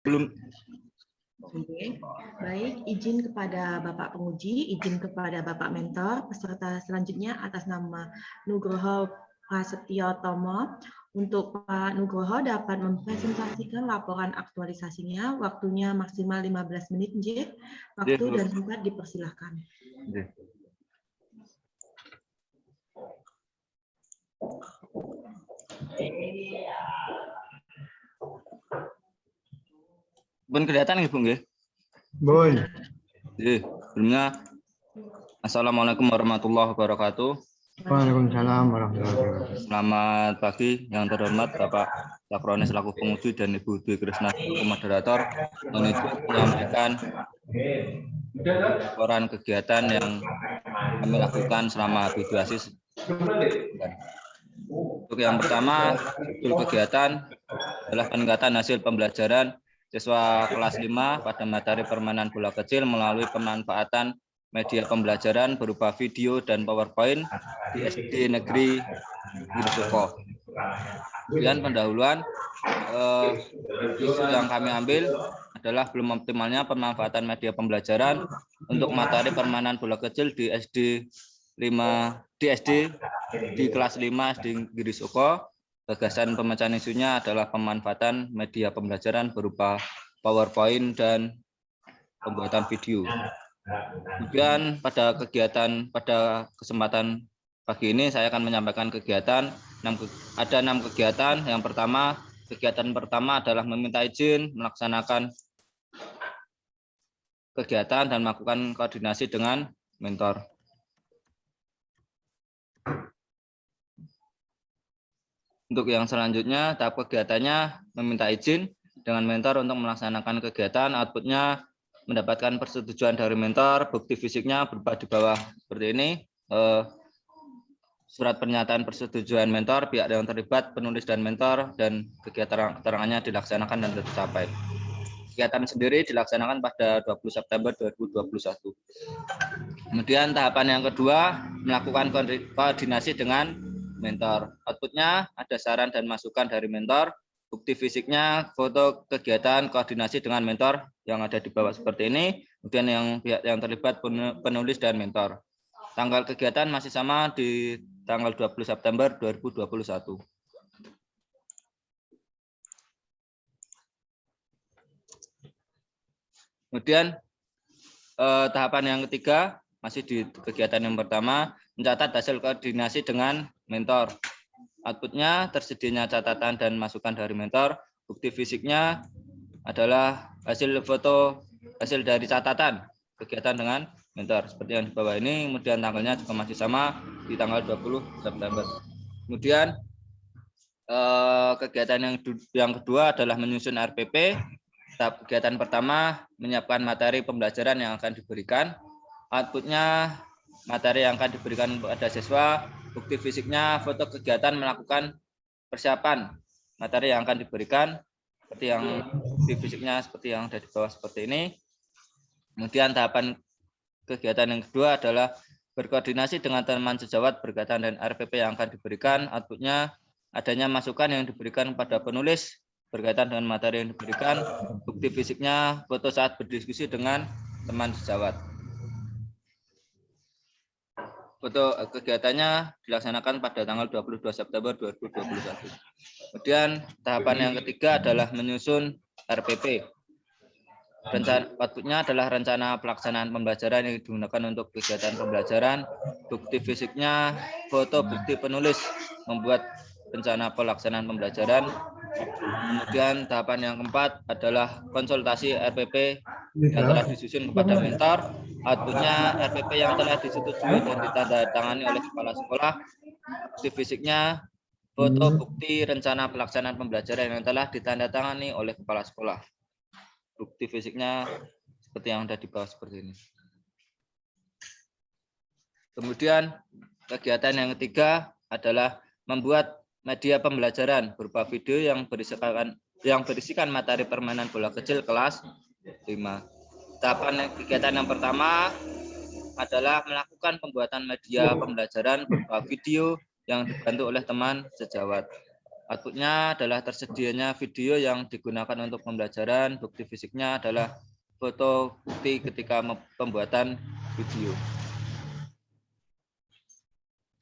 Belum. Oke, baik. Izin kepada Bapak penguji, izin kepada Bapak mentor, peserta selanjutnya atas nama Nugroho Prasetyo Tomo. Untuk Pak Nugroho dapat mempresentasikan laporan aktualisasinya, waktunya maksimal 15 menit, J. Waktu dan tempat dipersilahkan. Pun kelihatan nggih, Bu nggih? Bun. Nggih, sebelumnya Assalamualaikum warahmatullahi wabarakatuh. Waalaikumsalam warahmatullahi wabarakatuh. Selamat pagi yang terhormat Bapak Sakroni selaku penguji dan Ibu Dwi Krisna selaku moderator menyampaikan laporan kegiatan yang kami lakukan selama durasi. Untuk yang pertama, judul kegiatan adalah peningkatan hasil pembelajaran siswa kelas 5 pada materi permainan bola kecil melalui pemanfaatan media pembelajaran berupa video dan PowerPoint di SD Negeri Girisuko. Kemudian pendahuluan isu yang kami ambil adalah belum optimalnya pemanfaatan media pembelajaran untuk materi permainan bola kecil di SD di kelas 5 SD Girisuko. Gagasan pemecahan isunya adalah pemanfaatan media pembelajaran berupa PowerPoint dan pembuatan video. Kemudian pada kesempatan pagi ini saya akan menyampaikan kegiatan. Ada 6 kegiatan. Kegiatan pertama adalah meminta izin melaksanakan kegiatan dan melakukan koordinasi dengan mentor. Untuk yang selanjutnya, tahap kegiatannya meminta izin dengan mentor untuk melaksanakan kegiatan. Outputnya mendapatkan persetujuan dari mentor. Bukti fisiknya berupa di bawah seperti ini. Surat pernyataan persetujuan mentor, pihak yang terlibat, penulis dan mentor, dan keterangannya dilaksanakan dan tercapai. Kegiatan sendiri dilaksanakan pada 20 September 2021. Kemudian tahapan yang kedua, melakukan koordinasi dengan mentor. Outputnya ada saran dan masukan dari mentor. Bukti fisiknya foto kegiatan koordinasi dengan mentor yang ada di bawah seperti ini. Kemudian yang pihak yang terlibat, penulis dan mentor. Tanggal kegiatan masih sama di tanggal 20 September 2021. Kemudian tahapan yang ketiga masih di kegiatan yang pertama, mencatat hasil koordinasi dengan mentor. Outputnya tersedianya catatan dan masukan dari mentor. Bukti fisiknya adalah hasil dari catatan kegiatan dengan mentor seperti yang di bawah ini. Kemudian tanggalnya juga masih sama di tanggal 20 September. Kemudian kegiatan yang kedua adalah menyusun RPP. Tahap kegiatan pertama menyiapkan materi pembelajaran yang akan diberikan. Outputnya materi yang akan diberikan kepada siswa. Bukti fisiknya foto kegiatan melakukan persiapan materi yang akan diberikan seperti yang bukti fisiknya seperti yang ada di bawah seperti ini. Kemudian tahapan kegiatan yang kedua adalah berkoordinasi dengan teman sejawat berkaitan dengan RPP yang akan diberikan. Outputnya adanya masukan yang diberikan kepada penulis berkaitan dengan materi yang diberikan. Bukti fisiknya foto saat berdiskusi dengan teman sejawat. Foto kegiatannya dilaksanakan pada tanggal 22 September 2021. Kemudian tahapan yang ketiga adalah menyusun RPP. Outputnya adalah rencana pelaksanaan pembelajaran yang digunakan untuk kegiatan pembelajaran. Bukti fisiknya foto bukti penulis membuat rencana pelaksanaan pembelajaran. Kemudian tahapan yang keempat adalah konsultasi RPP yang telah disusun kepada mentor. Outputnya RPP yang telah disetujui dan ditandatangani oleh kepala sekolah. Bukti fisiknya foto bukti rencana pelaksanaan pembelajaran yang telah ditandatangani oleh kepala sekolah. Bukti fisiknya seperti yang ada di bawah seperti ini. Kemudian kegiatan yang ketiga adalah membuat media pembelajaran berupa video yang berisikan materi permainan bola kecil kelas 5. Tahapan kegiatan yang pertama adalah melakukan pembuatan media pembelajaran berupa video yang dibantu oleh teman sejawat. Outputnya adalah tersedianya video yang digunakan untuk pembelajaran. Bukti fisiknya adalah foto bukti ketika pembuatan video.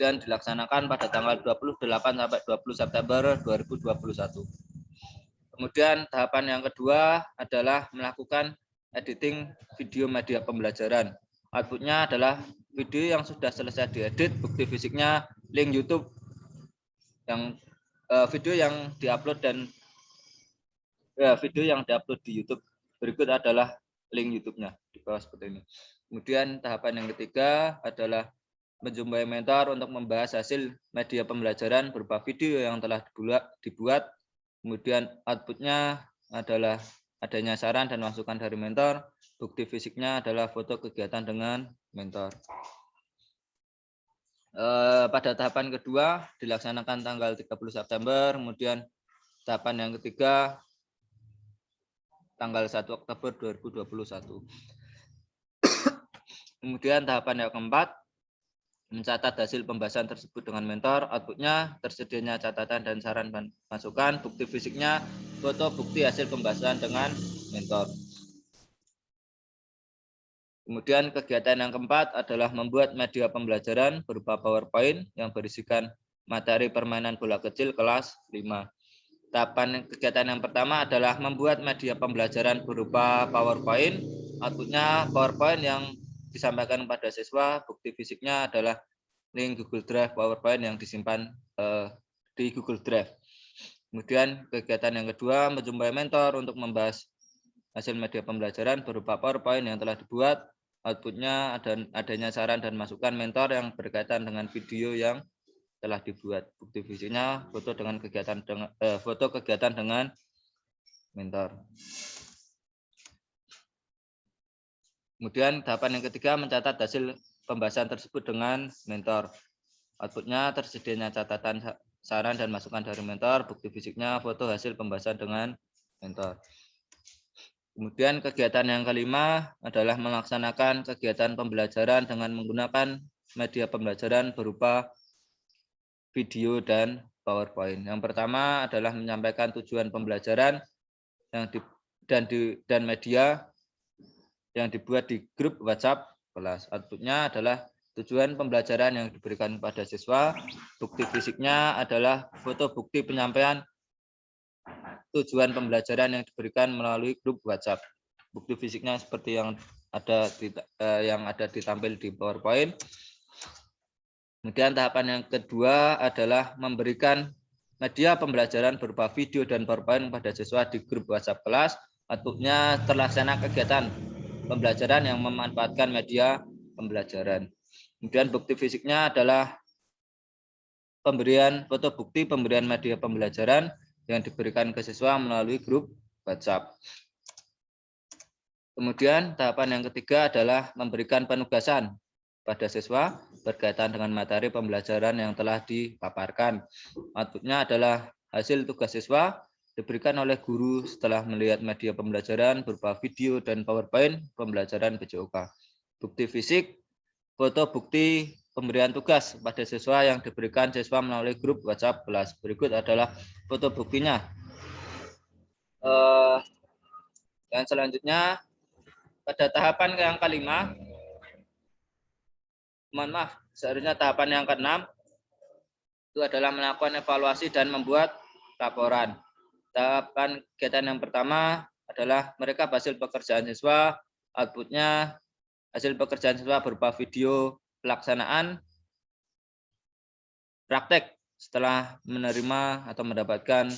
Dan dilaksanakan pada tanggal 28 sampai 20 September 2021. Kemudian tahapan yang kedua adalah melakukan editing video media pembelajaran. Outputnya adalah video yang sudah selesai diedit, bukti fisiknya link YouTube yang video yang diupload dan video yang diupload di YouTube. Berikut adalah link YouTube-nya di bawah seperti ini. Kemudian tahapan yang ketiga adalah menjumpai mentor untuk membahas hasil media pembelajaran berupa video yang telah dibuat. Kemudian outputnya adalah adanya saran dan masukan dari mentor. Bukti fisiknya adalah foto kegiatan dengan mentor. Pada tahapan kedua dilaksanakan tanggal 30 September, kemudian tahapan yang ketiga tanggal 1 Oktober 2021. Kemudian tahapan yang keempat mencatat hasil pembahasan tersebut dengan mentor. Outputnya tersedianya catatan dan saran masukan. Bukti fisiknya foto bukti hasil pembahasan dengan mentor. Kemudian kegiatan yang keempat adalah membuat media pembelajaran berupa PowerPoint yang berisikan materi permainan bola kecil kelas 5. Tahapan kegiatan yang pertama adalah membuat media pembelajaran berupa PowerPoint. Outputnya PowerPoint yang disampaikan kepada siswa. Bukti fisiknya adalah link Google Drive PowerPoint yang disimpan di Google Drive. Kemudian kegiatan yang kedua menjumpai mentor untuk membahas hasil media pembelajaran berupa PowerPoint yang telah dibuat. Outputnya adanya saran dan masukan mentor yang berkaitan dengan video yang telah dibuat. Bukti fisiknya foto kegiatan dengan mentor. Kemudian tahapan yang ketiga mencatat hasil pembahasan tersebut dengan mentor. Outputnya tersedianya catatan saran dan masukan dari mentor. Bukti fisiknya foto hasil pembahasan dengan mentor. Kemudian kegiatan yang kelima adalah melaksanakan kegiatan pembelajaran dengan menggunakan media pembelajaran berupa video dan PowerPoint. Yang pertama adalah menyampaikan tujuan pembelajaran dan media yang dibuat di grup WhatsApp kelas. Outputnya adalah tujuan pembelajaran yang diberikan kepada siswa. Bukti fisiknya adalah foto bukti penyampaian tujuan pembelajaran yang diberikan melalui grup WhatsApp. Bukti fisiknya seperti yang ada ditampil di PowerPoint. Kemudian tahapan yang kedua adalah memberikan media pembelajaran berupa video dan PowerPoint kepada siswa di grup WhatsApp kelas. Outputnya terlaksana kegiatan pembelajaran yang memanfaatkan media pembelajaran. Kemudian bukti fisiknya adalah pemberian foto bukti pemberian media pembelajaran yang diberikan ke siswa melalui grup WhatsApp. Kemudian tahapan yang ketiga adalah memberikan penugasan pada siswa berkaitan dengan materi pembelajaran yang telah dipaparkan. Outputnya adalah hasil tugas siswa diberikan oleh guru setelah melihat media pembelajaran berupa video dan PowerPoint pembelajaran PJOK. Bukti fisik, foto bukti pemberian tugas pada siswa yang diberikan siswa melalui grup WhatsApp kelas. Berikut adalah foto buktinya. Dan selanjutnya pada tahapan yang kelima, mohon maaf, seharusnya tahapan yang keenam itu adalah melakukan evaluasi dan membuat laporan. Tahapan kegiatan yang pertama adalah mereka hasil pekerjaan siswa. Outputnya hasil pekerjaan siswa berupa video pelaksanaan praktek setelah menerima atau mendapatkan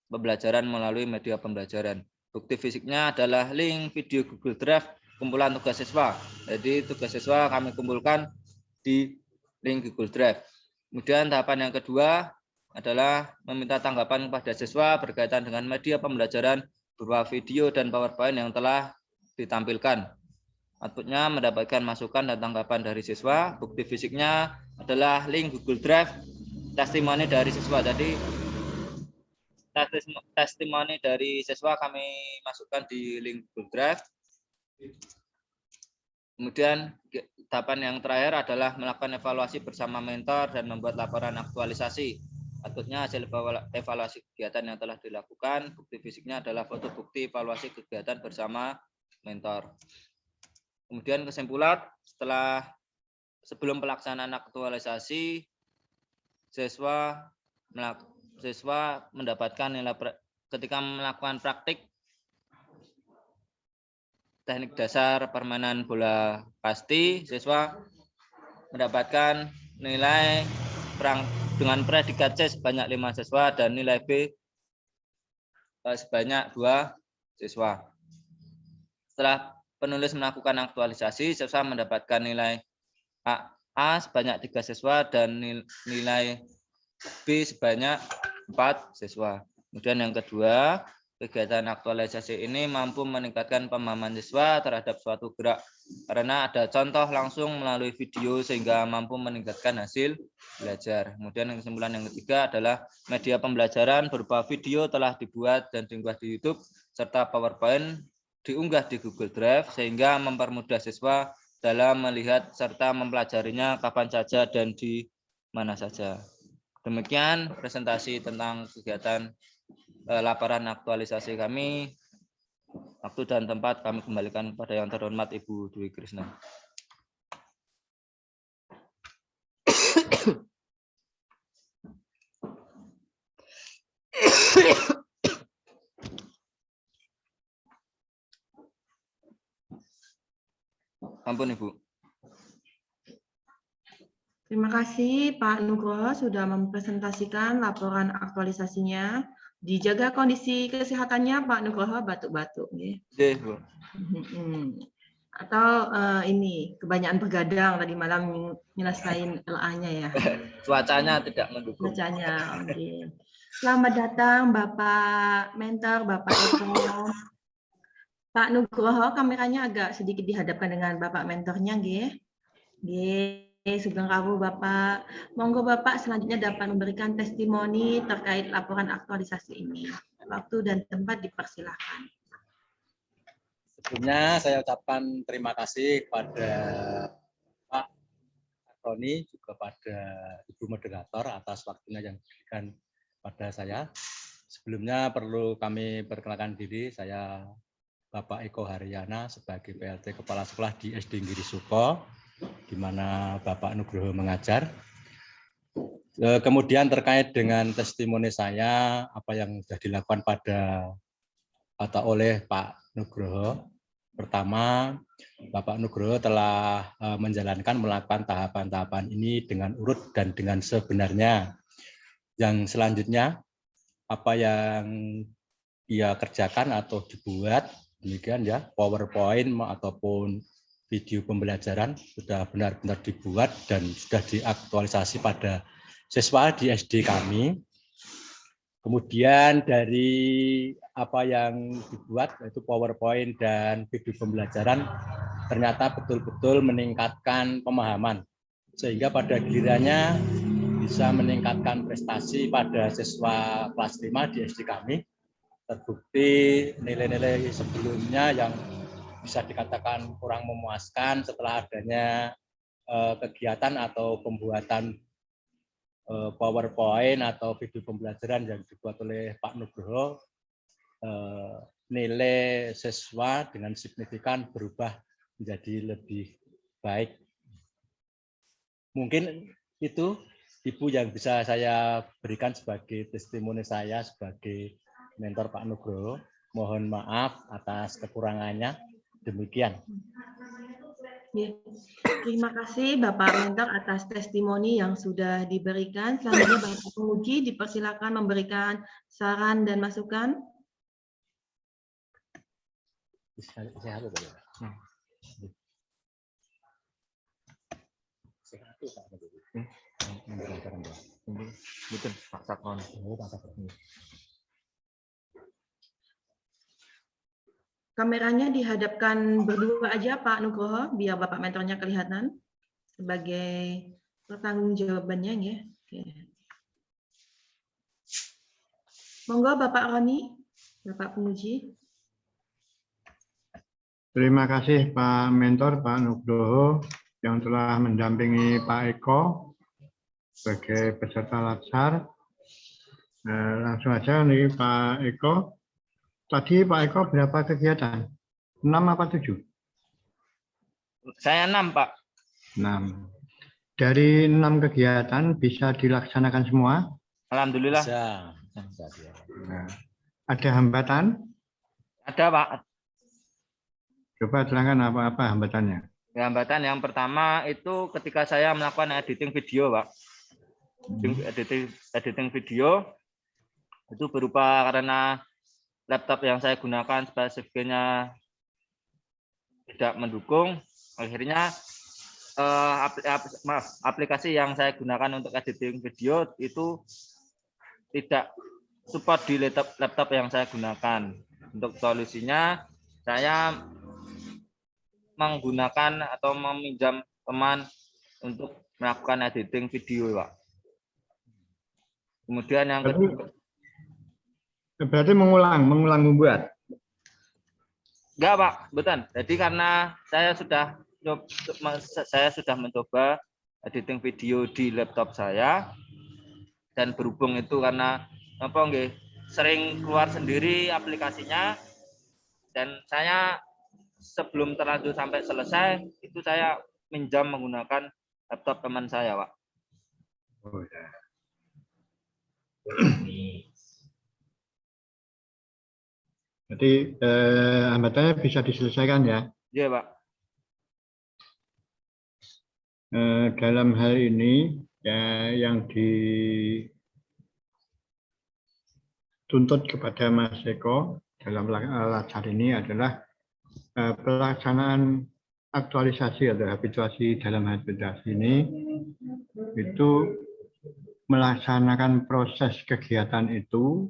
pembelajaran melalui media pembelajaran. Bukti fisiknya adalah link video Google Drive kumpulan tugas siswa. Jadi tugas siswa kami kumpulkan di link Google Drive. Kemudian tahapan yang kedua adalah meminta tanggapan kepada siswa berkaitan dengan media pembelajaran berupa video dan PowerPoint yang telah ditampilkan. Outputnya mendapatkan masukan dan tanggapan dari siswa. Bukti fisiknya adalah link Google Drive testimoni dari siswa. Jadi testimoni dari siswa kami masukkan di link Google Drive. Kemudian tahapan yang terakhir adalah melakukan evaluasi bersama mentor dan membuat laporan aktualisasi Outputnya hasil evaluasi kegiatan yang telah dilakukan. Bukti fisiknya adalah foto bukti evaluasi kegiatan bersama mentor. Kemudian kesimpulan, sebelum pelaksanaan aktualisasi, siswa mendapatkan nilai ketika melakukan praktik teknik dasar permainan bola kasti, siswa mendapatkan nilai dengan predikat C sebanyak 5 siswa dan nilai B sebanyak 2 siswa. Setelah penulis melakukan aktualisasi, siswa mendapatkan nilai A sebanyak 3 siswa dan nilai B sebanyak 4 siswa. Kemudian yang kedua, kegiatan aktualisasi ini mampu meningkatkan pemahaman siswa terhadap suatu gerak karena ada contoh langsung melalui video sehingga mampu meningkatkan hasil belajar. Kemudian kesimpulan yang ketiga adalah media pembelajaran berupa video telah dibuat dan diunggah di YouTube serta PowerPoint diunggah di Google Drive sehingga mempermudah siswa dalam melihat serta mempelajarinya kapan saja dan di mana saja. Demikian presentasi tentang kegiatan laporan aktualisasi kami. Waktu dan tempat kami kembalikan kepada yang terhormat Ibu Dwi Krishna. Ampun Ibu. Terima kasih Pak Nugroho sudah mempresentasikan laporan aktualisasinya. Dijaga kondisi kesehatannya Pak Nugroho, batuk-batuk. Oke, Bu. Atau ini kebanyakan begadang tadi malam nyelesain LA-nya ya. Cuacanya tidak mendukung. Cuacanya, oke. Selamat datang Bapak Mentor, Bapak Eko. Pak Nugroho, kameranya agak sedikit dihadapkan dengan Bapak Mentornya, nggih. Nggih, sugeng rawuh Bapak. Monggo Bapak selanjutnya dapat memberikan testimoni terkait laporan aktualisasi ini. Waktu dan tempat dipersilahkan. Sebelumnya saya ucapkan terima kasih kepada Pak Roni, juga pada Ibu Moderator atas waktunya yang diberikan pada saya. Sebelumnya perlu kami perkenalkan diri, saya Bapak Eko Haryana sebagai PLT Kepala Sekolah di SD Giri Suko, di mana Bapak Nugroho mengajar. Kemudian terkait dengan testimoni saya, apa yang sudah dilakukan atau oleh Pak Nugroho. Pertama, Bapak Nugroho telah melakukan tahapan-tahapan ini dengan urut dan dengan sebenarnya. Yang selanjutnya, apa yang ia kerjakan atau dibuat, demikian ya, PowerPoint ataupun video pembelajaran sudah benar-benar dibuat dan sudah diaktualisasi pada siswa di SD kami. Kemudian dari apa yang dibuat, yaitu PowerPoint dan video pembelajaran, ternyata betul-betul meningkatkan pemahaman. Sehingga pada gilirannya bisa meningkatkan prestasi pada siswa kelas 5 di SD kami. Terbukti nilai-nilai sebelumnya yang bisa dikatakan kurang memuaskan setelah adanya kegiatan atau pembuatan PowerPoint atau video pembelajaran yang dibuat oleh Pak Nugroho, nilai siswa dengan signifikan berubah menjadi lebih baik. Mungkin itu Ibu yang bisa saya berikan sebagai testimoni saya sebagai mentor Pak Nugroho. Mohon maaf atas kekurangannya. Demikian. Terima kasih Bapak Mentor atas testimoni yang sudah diberikan. Selanjutnya Bapak Penguji dipersilakan memberikan saran dan masukan. Betul, Pak Sakon. Kameranya dihadapkan berdua aja Pak Nugroho, biar Bapak Mentornya kelihatan sebagai pertanggungjawabannya ya. Oke. Monggo Bapak Roni, Bapak Penguji. Terima kasih Pak Mentor, Pak Nugroho yang telah mendampingi Pak Eko sebagai peserta latsar. Langsung aja nih Pak Eko. Tadi Pak Eko berapa kegiatan? 6 apa 7? Saya 6, Pak. 6. Dari 6 kegiatan bisa dilaksanakan semua? Alhamdulillah. Bisa. Nah, ada hambatan? Ada, Pak. Coba terangkan apa hambatannya. Hambatan yang pertama itu ketika saya melakukan editing video, Pak. Editing video itu berupa karena laptop yang saya gunakan spesifikasinya tidak mendukung, akhirnya aplikasi yang saya gunakan untuk editing video itu tidak support di laptop yang saya gunakan. Untuk solusinya, saya menggunakan atau meminjam teman untuk melakukan editing video, Pak. Kemudian yang kedua, berarti mengulang membuat. enggak, Pak, betul. Jadi karena saya sudah mencoba editing video di laptop saya, dan berhubung itu karena sering keluar sendiri aplikasinya, dan saya sebelum terlanjur sampai selesai itu saya minjam menggunakan laptop teman saya, Pak. Oh, ya. Jadi hambatannya bisa diselesaikan ya. Iya, Pak. Dalam hal ini ya, yang dituntut kepada Mas Eko dalam lacar ini adalah pelaksanaan aktualisasi atau habituasi dalam habituasi ini itu melaksanakan proses kegiatan itu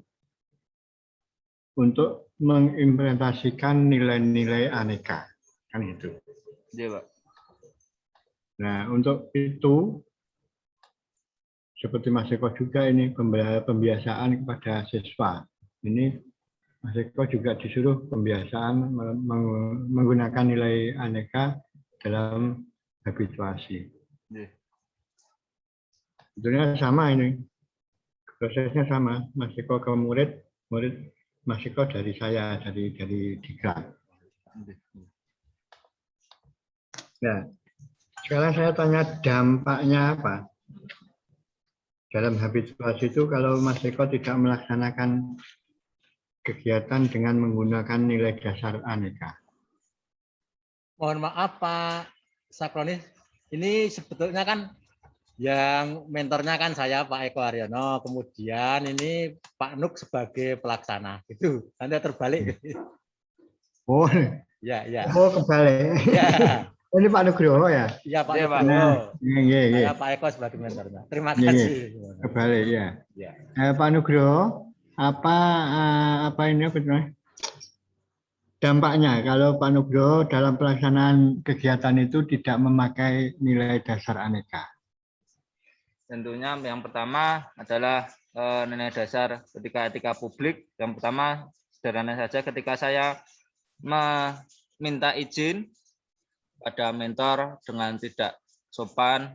untuk mengimplementasikan nilai-nilai aneka, kan itu. Iya, Pak. Nah, untuk itu seperti Mas Eko juga ini pembiasaan kepada siswa. Ini Mas Eko juga disuruh pembiasaan menggunakan nilai aneka dalam habituasi. Iya. Sebetulnya sama ini. Prosesnya sama. Mas Eko ke murid Mas Eko dari saya, dari Diklat. Nah, sekarang saya tanya dampaknya apa? Dalam habituasi itu kalau Mas Eko tidak melaksanakan kegiatan dengan menggunakan nilai dasar aneka. Mohon maaf Pak Sakronis, ini sebetulnya kan yang mentornya kan saya Pak Eko Haryono, kemudian ini Pak Nuk sebagai pelaksana. Itu nanti terbalik. Oh, Ya, ya. oh kebalik. Ya. Ini Pak Nugroho ya? Iya Pak Iya, Pak. Nugroho. Iya. Saya Pak Eko sebagai mentornya. Terima Iya, kasih. kebalik ya. Ya. Pak Nugroho, apa ini dampaknya kalau Pak Nugroho dalam pelaksanaan kegiatan itu tidak memakai nilai dasar aneka? Tentunya yang pertama adalah nilai dasar ketika etika publik. Yang pertama sederhana saja, ketika saya meminta izin pada mentor dengan tidak sopan,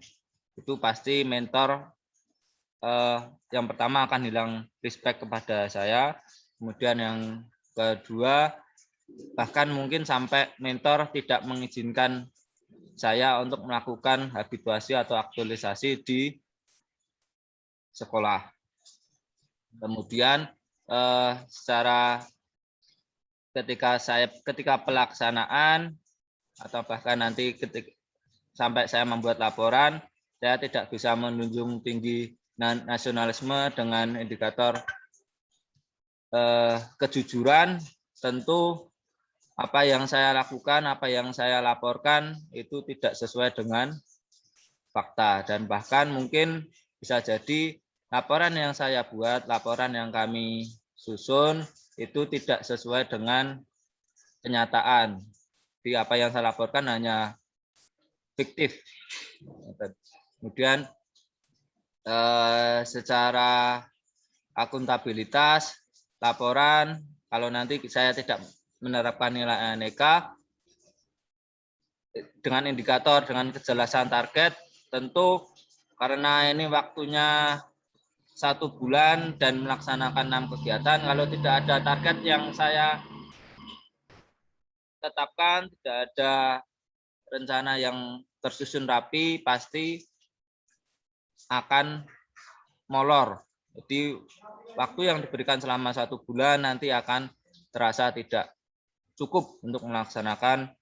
itu pasti mentor yang pertama akan hilang respect kepada saya. Kemudian yang kedua, bahkan mungkin sampai mentor tidak mengizinkan saya untuk melakukan habituasi atau aktualisasi di sekolah. Kemudian secara ketika pelaksanaan atau bahkan nanti sampai saya membuat laporan, saya tidak bisa menunjung tinggi nasionalisme dengan indikator kejujuran. Tentu apa yang saya lakukan, apa yang saya laporkan itu tidak sesuai dengan fakta, dan bahkan mungkin bisa jadi laporan yang saya buat, laporan yang kami susun itu tidak sesuai dengan kenyataan. Jadi apa yang saya laporkan hanya fiktif. Kemudian secara akuntabilitas laporan, kalau nanti saya tidak menerapkan nilai aneka dengan indikator dengan kejelasan target, tentu karena ini waktunya 1 bulan dan melaksanakan 6 kegiatan. Kalau tidak ada target yang saya tetapkan, tidak ada rencana yang tersusun rapi, pasti akan molor. Jadi waktu yang diberikan selama 1 bulan nanti akan terasa tidak cukup untuk melaksanakan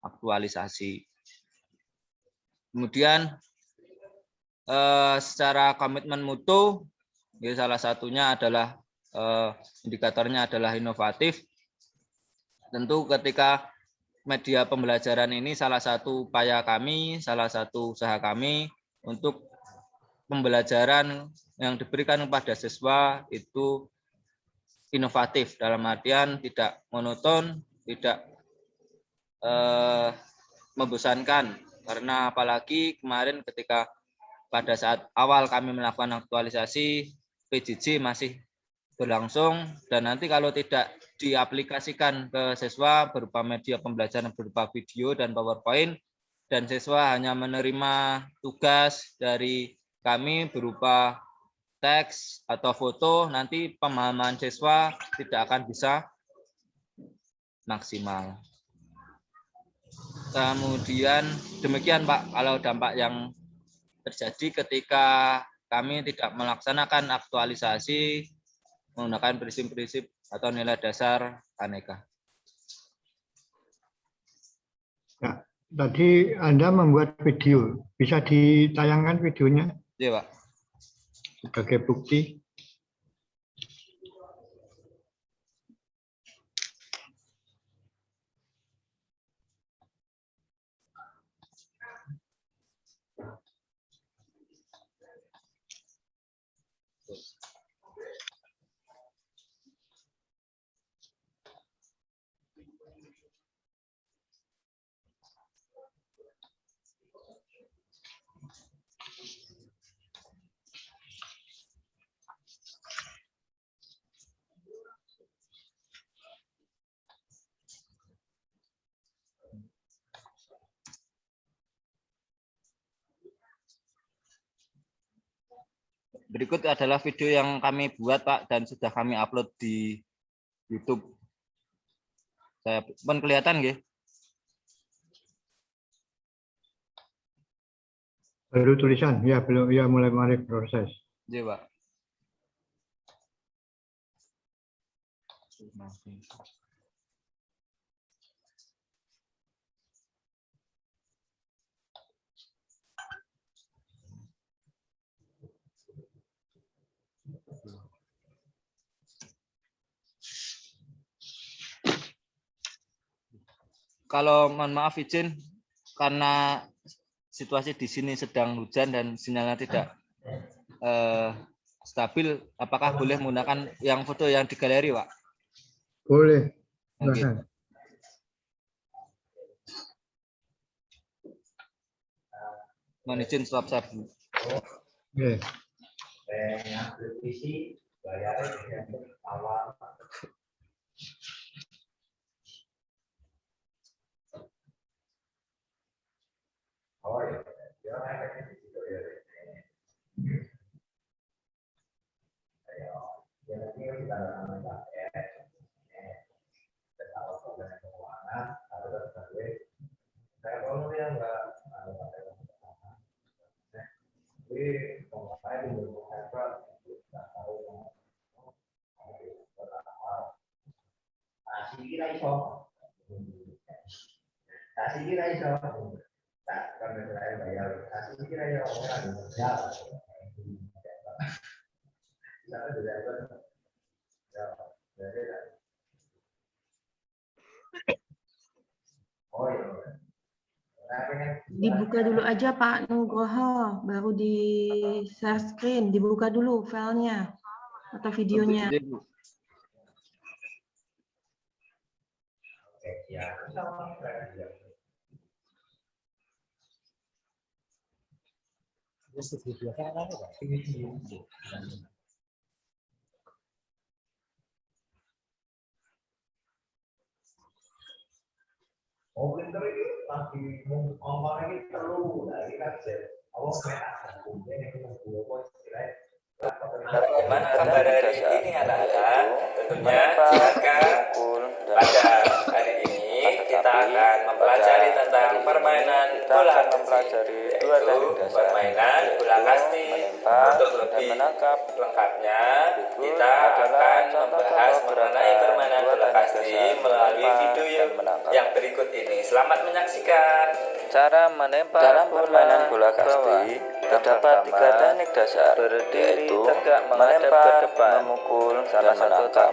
aktualisasi. Kemudian secara komitmen mutu, ya salah satunya adalah indikatornya adalah inovatif. Tentu ketika media pembelajaran ini salah satu upaya kami, salah satu usaha kami untuk pembelajaran yang diberikan kepada siswa itu inovatif, dalam artian tidak monoton, tidak membosankan. Karena apalagi kemarin ketika pada saat awal kami melakukan aktualisasi, PJJ masih berlangsung, dan nanti kalau tidak diaplikasikan ke siswa berupa media pembelajaran berupa video dan PowerPoint, dan siswa hanya menerima tugas dari kami berupa teks atau foto, nanti pemahaman siswa tidak akan bisa maksimal. Kemudian demikian Pak, kalau dampak yang terjadi ketika kami tidak melaksanakan aktualisasi menggunakan prinsip-prinsip atau nilai dasar aneka. Ya, tadi Anda membuat video, bisa ditayangkan videonya? Iya Pak. Sebagai bukti. Berikut adalah video yang kami buat Pak dan sudah kami upload di YouTube. Saya pun kelihatan nggih? Baru tulisan, ya belum, ya mulai proses. Iya Pak. Kalau mohon maaf izin, karena situasi di sini sedang hujan dan sinyalnya tidak stabil, apakah boleh menggunakan yang foto yang di galeri, Pak? Boleh. Oke. Mohon izin stop sabu. Oke. Dibuka dulu aja Pak Nugroho, baru di share screen, dibuka dulu filenya atau videonya. Bagaimana kabar hari ini anak-anak? Tentunya jika pada hari ini kita akan mempelajari tentang permainan bola kasti, yaitu permainan bola kasti. Untuk lebih lengkapnya, kita akan membahas mengenai permainan bola kasti melalui video yang berikut ini. Selamat menyaksikan. Cara melempar permainan bola kasti terdapat 3 teknik dasar, yaitu melempar, memukul, dan menangkap.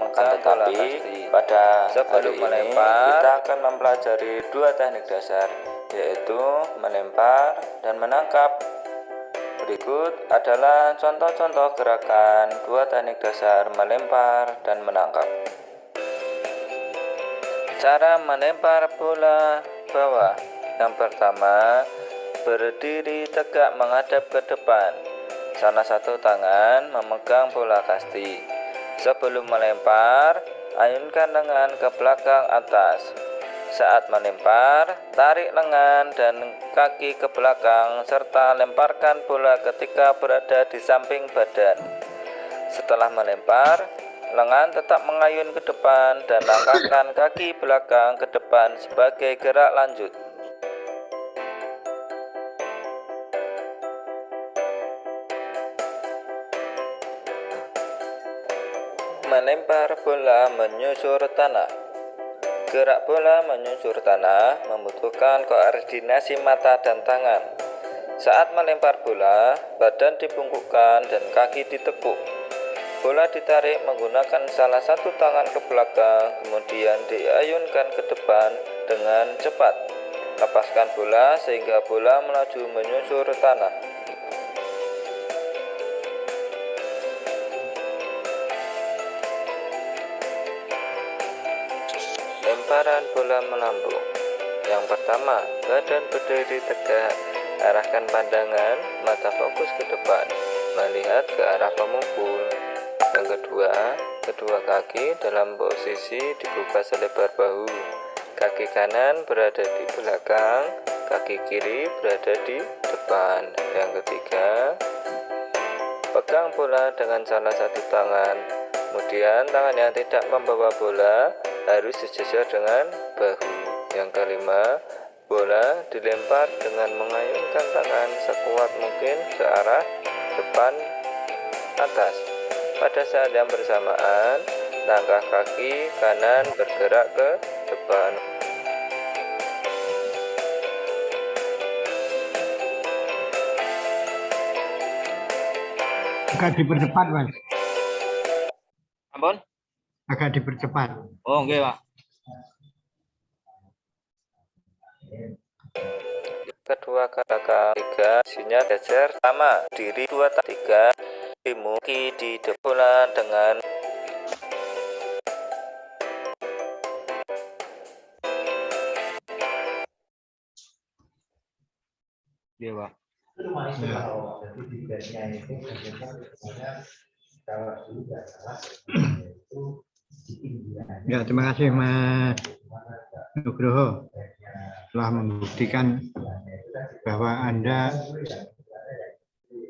Tetapi pada sebelum melempar kita akan mempelajari 2 teknik dasar, yaitu melempar dan menangkap. Berikut adalah contoh-contoh gerakan 2 teknik dasar melempar dan menangkap. Cara melempar bola bawah. Yang pertama, berdiri tegak menghadap ke depan. Salah satu tangan memegang bola kasti. Sebelum melempar, ayunkan lengan ke belakang atas. Saat melempar, tarik lengan dan kaki ke belakang serta lemparkan bola ketika berada di samping badan. Setelah melempar, lengan tetap mengayun ke depan dan langkahkan kaki belakang ke depan sebagai gerak lanjut. Melempar bola menyusur tanah. Gerak bola menyusur tanah membutuhkan koordinasi mata dan tangan. Saat melempar bola, badan dibungkukkan dan kaki ditekuk. Bola ditarik menggunakan salah satu tangan ke belakang, kemudian diayunkan ke depan dengan cepat. Lepaskan bola sehingga bola melaju menyusur tanah. Lemparan bola melambung. Yang pertama, badan berdiri tegak, arahkan pandangan, mata fokus ke depan, melihat ke arah pemukul. Yang kedua, kedua kaki dalam posisi dibuka selebar bahu. Kaki kanan berada di belakang, kaki kiri berada di depan. Yang ketiga, pegang bola dengan salah satu tangan. Kemudian tangan yang tidak membawa bola harus sejajar dengan bahu. Yang kelima, bola dilempar dengan mengayunkan tangan sekuat mungkin ke arah depan atas. Pada saat yang bersamaan, langkah kaki kanan bergerak ke depan. Agak dipercepat, Mas. Ampun? Agak dipercepat. Oh, enggak, Pak. Kedua kaki tiga, sinyal geser sama diri 2 3, dimuki di depan dengan Iya, Pak. Ya, terima kasih Mas Nugroho telah membuktikan bahwa Anda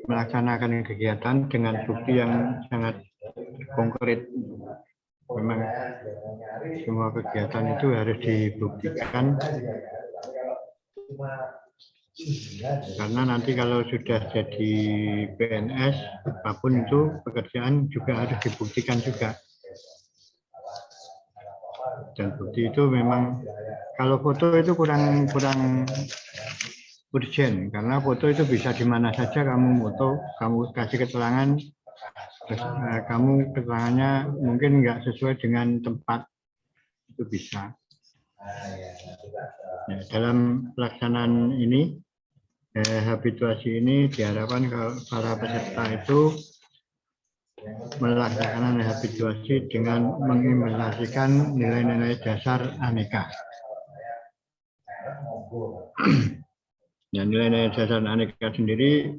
melaksanakan kegiatan dengan bukti yang sangat konkret. Memang semua kegiatan itu harus dibuktikan karena nanti kalau sudah jadi PNS apapun itu pekerjaan juga harus dibuktikan juga. Dan bukti itu memang kalau foto itu kurang urgent karena foto itu bisa di mana saja kamu foto, kamu kasih keterangan, terus, kamu keterangannya mungkin nggak sesuai dengan tempat itu bisa. Ya, dalam pelaksanaan ini habituasi ini diharapkan kalau para peserta itu melaksanakan habituasi dengan mengimplementasikan nilai-nilai dasar aneka. Ya, nilai-nilai dasar aneka sendiri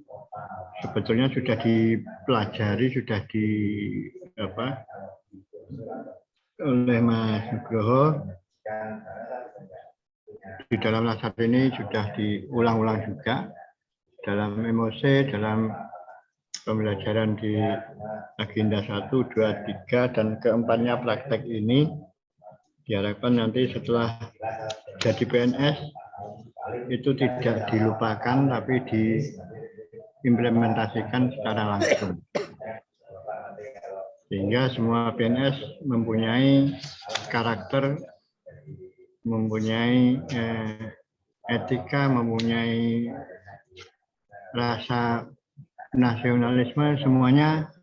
sebetulnya sudah dipelajari, sudah oleh Mas Nugroho. Di dalam lasar ini sudah diulang-ulang juga dalam emosi, dalam pembelajaran di agenda 1, 2, 3, dan keempatnya praktek ini diharapkan nanti setelah jadi PNS itu tidak dilupakan tapi diimplementasikan secara langsung. Sehingga semua PNS mempunyai karakter, mempunyai etika, mempunyai rasa nasionalisme, semuanya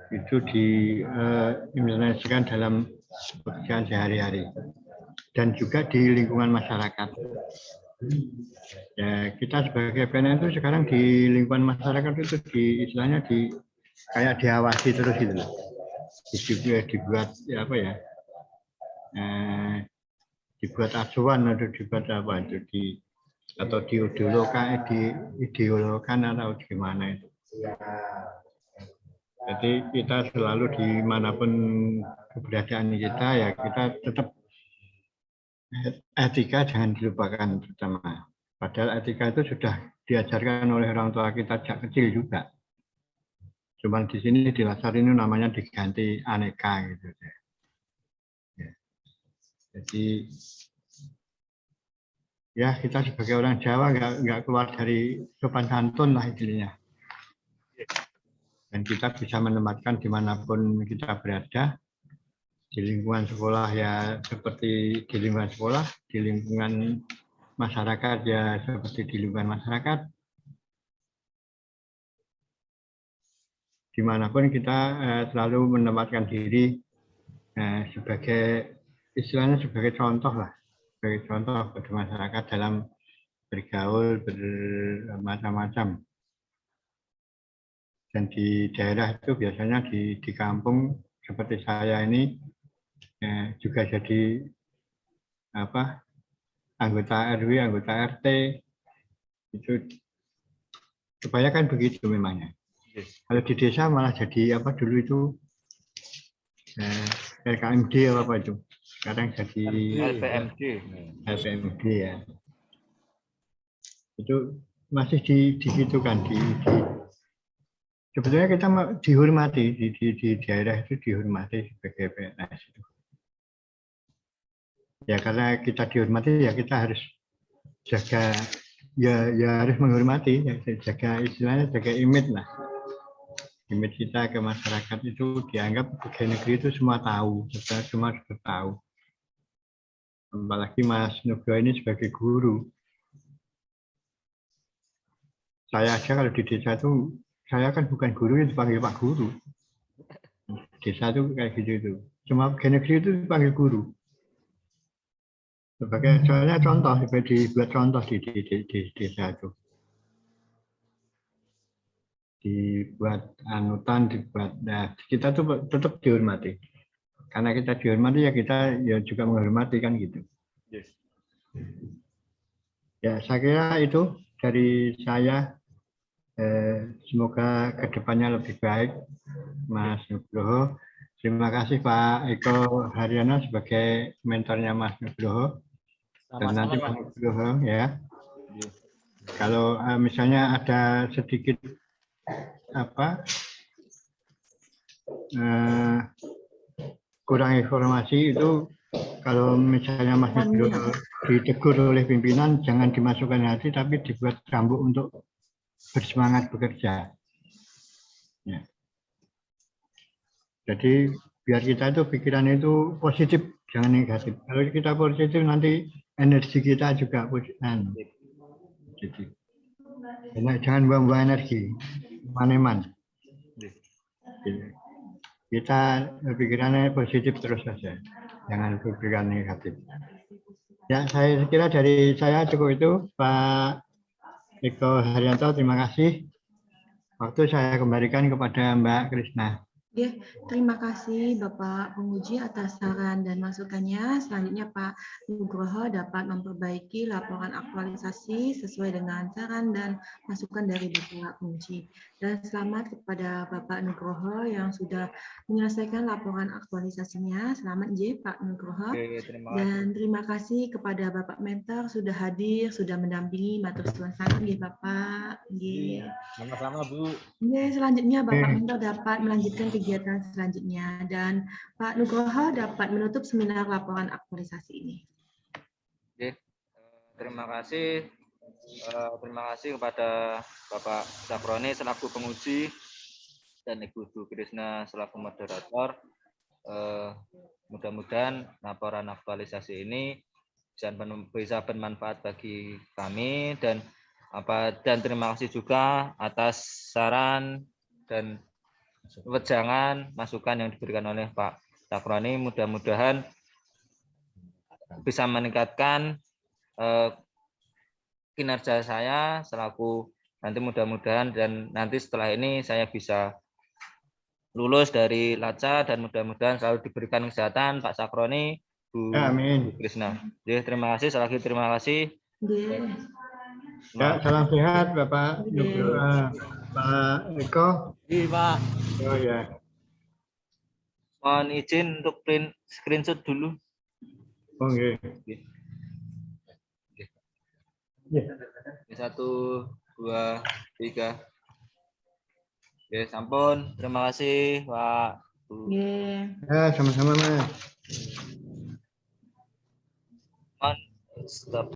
itu diimplementasikan dalam pekerjaan sehari-hari dan juga di lingkungan masyarakat. Ya, kita sebagai PNS itu sekarang di lingkungan masyarakat itu istilahnya kayak diawasi terus gitu loh. Dibuat ya apa ya? Dibuat acuan atau dibuat apa itu atau diideolokan atau gimana itu. Jadi kita selalu dimanapun keberadaan kita ya kita tetap etika jangan dilupakan pertama. Padahal etika itu sudah diajarkan oleh orang tua kita sejak kecil juga. Cuman di sini di Lasar ini namanya diganti aneka gitu. Ya. Jadi ya kita sebagai orang Jawa nggak keluar dari sopan santun lah intinya. Dan kita bisa menempatkan dimanapun kita berada, di lingkungan sekolah ya seperti di lingkungan sekolah, di lingkungan masyarakat ya seperti di lingkungan masyarakat. Dimanapun kita selalu menempatkan diri sebagai istilahnya sebagai contoh lah, sebagai contoh bagi masyarakat dalam bergaul bermacam-macam. Dan di daerah itu biasanya di kampung seperti saya ini juga jadi anggota RW, anggota RT itu kebanyakan begitu memangnya. Kalau di desa malah jadi apa dulu itu LKMD apa itu, sekarang jadi LPMD ya. Itu masih digitukan sebetulnya kita dihormati di daerah itu dihormati sebagai PNS itu. Ya karena kita dihormati ya kita harus jaga ya harus menghormati ya, jaga istilahnya jaga image lah. Image kita ke masyarakat itu dianggap pegawai negeri itu semua tahu, semua sudah tahu. Apalagi Mas Nugroho ini sebagai guru. Saya aja kalau di desa itu saya kan bukan guru yang dipanggil Pak Guru. Desa itu kayak gitu itu. Cuma pegawai negeri itu dipanggil guru. Sebagai soalnya contoh, dibuat contoh di desa itu. Dibuat anutan, kita tuh tetap dihormati. Karena kita dihormati ya kita ya juga menghormati kan gitu. Yes. Ya saya kira itu dari saya. Semoga kedepannya lebih baik, Mas Nugroho. Terima kasih Pak Eko Haryono sebagai mentornya Mas Nugroho. Dan nanti Mas Nugroho ya. Kalau misalnya ada sedikit kurang informasi itu, kalau misalnya Mas Nugroho ditegur oleh pimpinan, jangan dimasukkan hati, tapi dibuat cambuk untuk bersemangat bekerja. Ya. Jadi biar kita itu pikiran itu positif, jangan negatif. Kalau kita positif nanti energi kita juga positif. Jadi jangan buang-buang energi, maneman. Kita pikirannya positif terus saja, jangan berpikiran negatif. Ya, saya kira dari saya cukup itu, Pak Eko Haryanto, terima kasih. Waktu saya kembalikan kepada Mbak Krisna. Ya, terima kasih Bapak Penguji atas saran dan masukannya. Selanjutnya Pak Nugroho dapat memperbaiki laporan aktualisasi sesuai dengan saran dan masukan dari Bapak Penguji. Dan selamat kepada Bapak Nugroho yang sudah menyelesaikan laporan aktualisasinya. Selamat nggih Pak Nugroho. Oke, terima kasih. Dan terima kasih kepada Bapak Mentor sudah hadir, sudah mendampingi. Matur suwun sangat nggih Bapak. Nggih. Sama-sama Bu. Nggih, selanjutnya Bapak Mentor dapat melanjutkan kegiatan selanjutnya dan Pak Nugroho dapat menutup seminar laporan aktualisasi ini. Oke, terima kasih. Terima kasih kepada Bapak Sakroni selaku penguji dan Ibu Du Krisna selaku moderator. Mudah-mudahan laporan aktualisasi ini bisa bermanfaat bagi kami dan terima kasih juga atas saran dan wejangan masukan yang diberikan oleh Pak Sakroni. Mudah-mudahan bisa meningkatkan kinerja saya selaku nanti mudah-mudahan dan nanti setelah ini saya bisa lulus dari LACA dan mudah-mudahan selalu diberikan kesehatan Pak Sakroni, Bu Amin. Krisna. Jadi terima kasih, sekali lagi terima kasih. Nggih. Ya, salam sehat Bapak Nugroho, Pak Eko. Iya Pak. Oh ya. Mohon izin untuk print screenshot dulu. Oh nggih. Ya. 1, 2, 3. Oke, sampun. Terima kasih, Pak. Bu. Nggih. Ya, sama-sama Mas. Mohon stop.